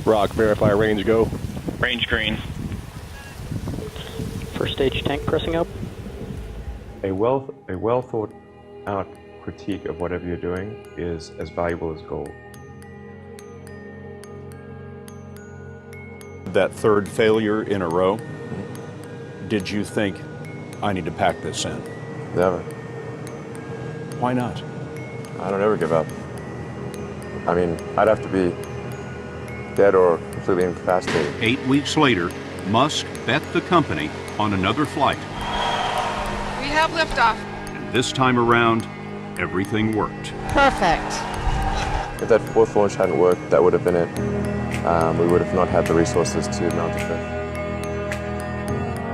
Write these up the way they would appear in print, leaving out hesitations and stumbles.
Rock, verify range, go. Range green. First stage tank pressing up. A well thought out critique of whatever you're doing is as valuable as gold. That third failure in a row, did you think, I need to pack this in? Never. Why not? I don't ever give up. I mean, I'd have to be dead or completely incapacitated. 8 weeks later, Musk bet the company on another flight. We have liftoff. And this time around, everything worked. Perfect. If that fourth launch hadn't worked, that would have been it. We would have not had the resources to mount the trip.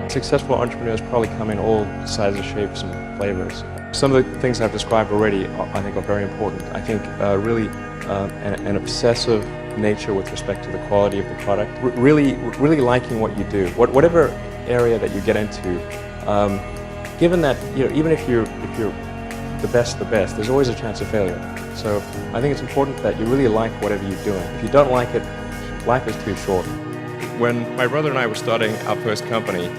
Successful entrepreneurs probably come in all sizes, shapes, and flavors. Some of the things I've described already, I think, are very important. I think really an obsessive nature with respect to the quality of the product. Really liking what you do, whatever area that you get into. Given that, even if you're the best, there's always a chance of failure. So I think it's important that you really like whatever you're doing. If you don't like it, life is too short. When my brother and I were starting our first company,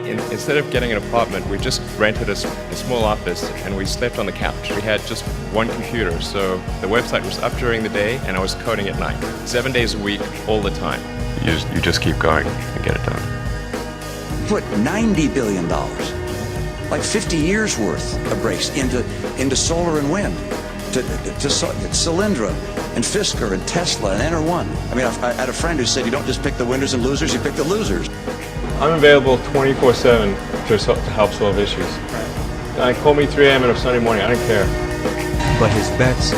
instead of getting an apartment, we just rented a small office and we slept on the couch. We had just one computer, so the website was up during the day and I was coding at night. 7 days a week, all the time. You just keep going and get it done. Put $90 billion, like 50 years worth of breaks into solar and wind, to Solyndra and Fisker and Tesla and Enter1. I mean, I had a friend who said you don't just pick the winners and losers, you pick the losers. I'm available 24/7 to help solve issues. Call me 3 a.m. on a Sunday morning, I don't care. But his bets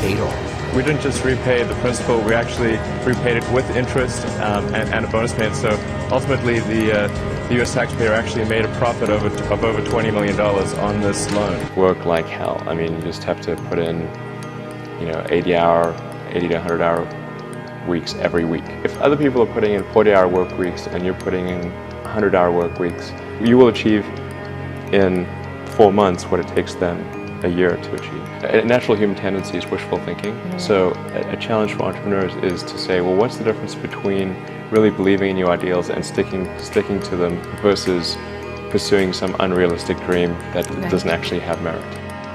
paid off. We didn't just repay the principal, we actually repaid it with interest and a bonus payment. So ultimately the U.S. taxpayer actually made a profit of over $20 million on this loan. Work like hell. I mean, you just have to put in 80 to 100 hour weeks every week. If other people are putting in 40-hour work weeks and you're putting in 100-hour work weeks, you will achieve in 4 months what it takes them a year to achieve. A natural human tendency is wishful thinking. So a challenge for entrepreneurs is to say, well, what's the difference between really believing in your ideals and sticking to them versus pursuing some unrealistic dream that doesn't actually have merit?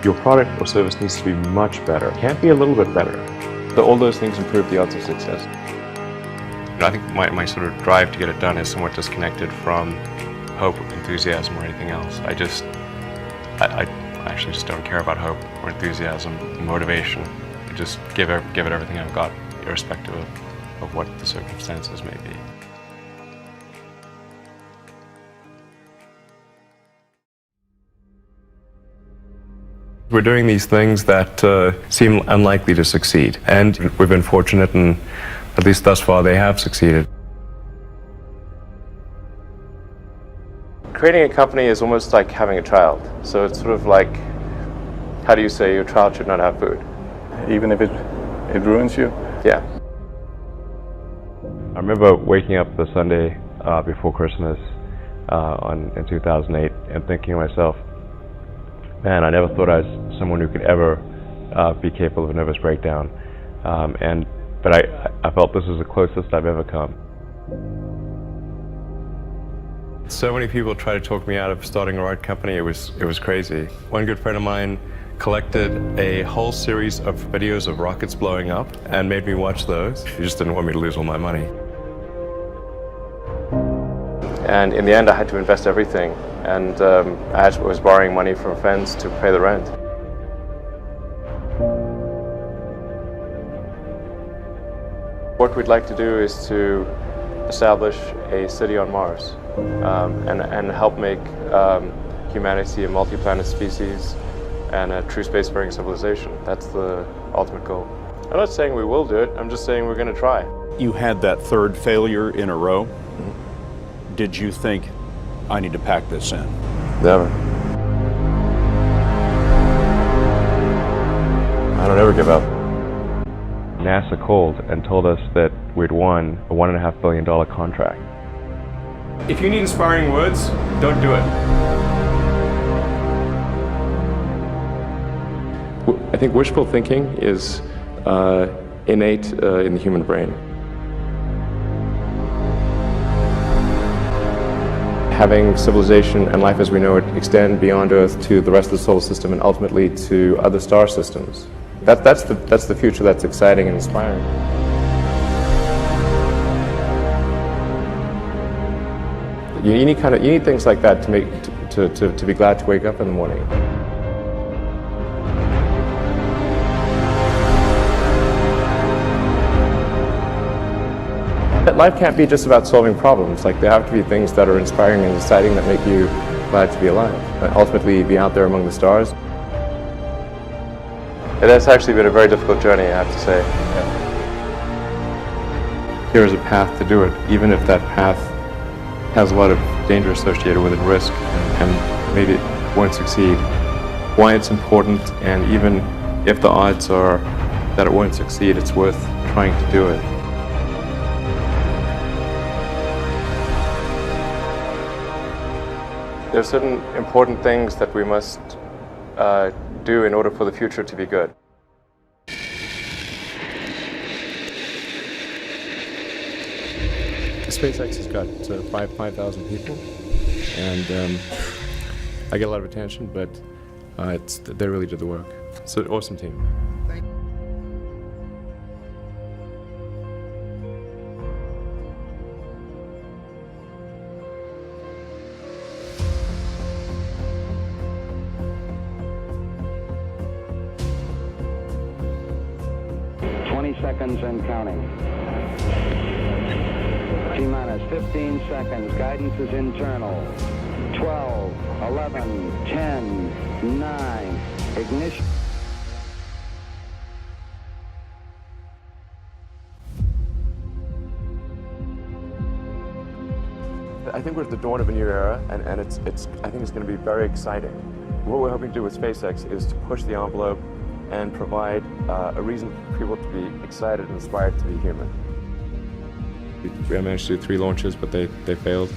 Your product or service needs to be much better. It can't be a little bit better. So all those things improve the odds of success. I think my sort of drive to get it done is somewhat disconnected from hope, enthusiasm, or anything else. I actually just don't care about hope or enthusiasm, motivation. I just give it everything I've got, irrespective of what the circumstances may be. We're doing these things that seem unlikely to succeed, and we've been fortunate, and at least thus far they have succeeded. Creating a company is almost like having a child. So it's sort of like, how do you say your child should not have food? Even if it ruins you? Yeah. I remember waking up the Sunday before Christmas in 2008 and thinking to myself, man, I never thought I was someone who could ever be capable of a nervous breakdown. But I felt this was the closest I've ever come. So many people tried to talk me out of starting a rocket company. It was crazy. One good friend of mine collected a whole series of videos of rockets blowing up and made me watch those. He just didn't want me to lose all my money. And in the end, I had to invest everything. And I was borrowing money from friends to pay the rent. What we'd like to do is to establish a city on Mars and help make humanity a multi-planet species and a true spacefaring civilization. That's the ultimate goal. I'm not saying we will do it, I'm just saying we're going to try. You had that third failure in a row. Did you think, I need to pack this in? Never. I don't ever give up. NASA called and told us that we'd won a $1.5 billion contract. If you need inspiring words, don't do it. I think wishful thinking is innate in the human brain. having civilization and life as we know it extend beyond Earth to the rest of the solar system and ultimately to other star systems. That's the future that's exciting and inspiring. You need things like that to make to be glad to wake up in the morning. Life can't be just about solving problems. Like, there have to be things that are inspiring and exciting that make you glad to be alive. Ultimately, be out there among the stars. It has actually been a very difficult journey, I have to say. Here is a path to do it, even if that path has a lot of danger associated with it, risk, and maybe it won't succeed. Why it's important, and even if the odds are that it won't succeed, it's worth trying to do it. There are certain important things that we must do in order for the future to be good. SpaceX has got 5,000 people, and I get a lot of attention, but they really did the work. It's an awesome team. 20 seconds and counting. T-minus 15 seconds. Guidance is internal. 12, 11, 10, 9. Ignition. I think we're at the dawn of a new era, and I think it's going to be very exciting. What we're hoping to do with SpaceX is to push the envelope and provide a reason for people to be excited and inspired to be human. We managed to do 3 launches, but they failed.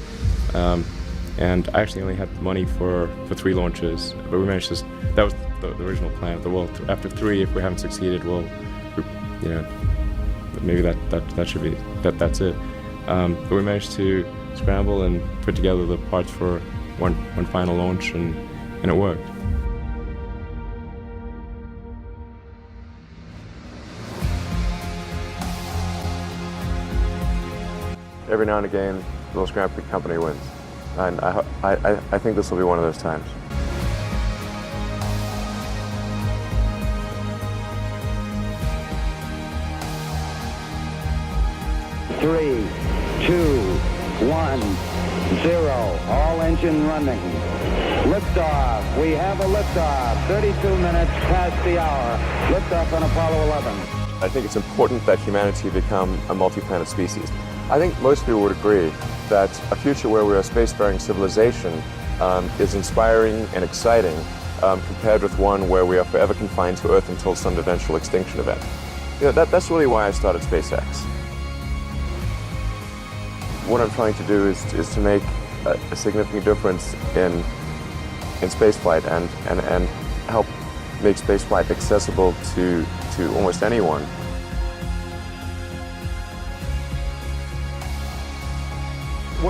And I actually only had the money for 3 launches, but we managed to. That was the original plan. Well, after 3, if we haven't succeeded, maybe that should be that's it. But we managed to scramble and put together the parts for one final launch, and it worked. Every now and again, the little scrappy company wins, and I think this will be one of those times. Three, 2, 1, 0. All engine running. Liftoff. We have a liftoff. 32 minutes past the hour. Liftoff on Apollo 11. I think it's important that humanity become a multi-planet species. I think most people would agree that a future where we're a spacefaring civilization is inspiring and exciting compared with one where we are forever confined to Earth until some eventual extinction event. That's really why I started SpaceX. What I'm trying to do is to make a significant difference in spaceflight and help make spaceflight accessible to almost anyone.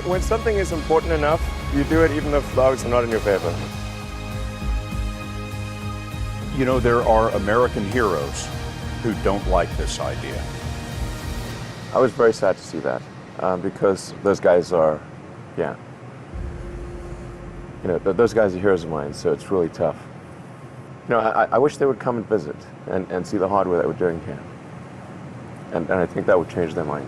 When something is important enough, you do it even if the odds are not in your favor. You know, there are American heroes who don't like this idea. I was very sad to see that because those guys are, those guys are heroes of mine, so it's really tough. I wish they would come and visit and see the hardware that we're doing here. And I think that would change their mind.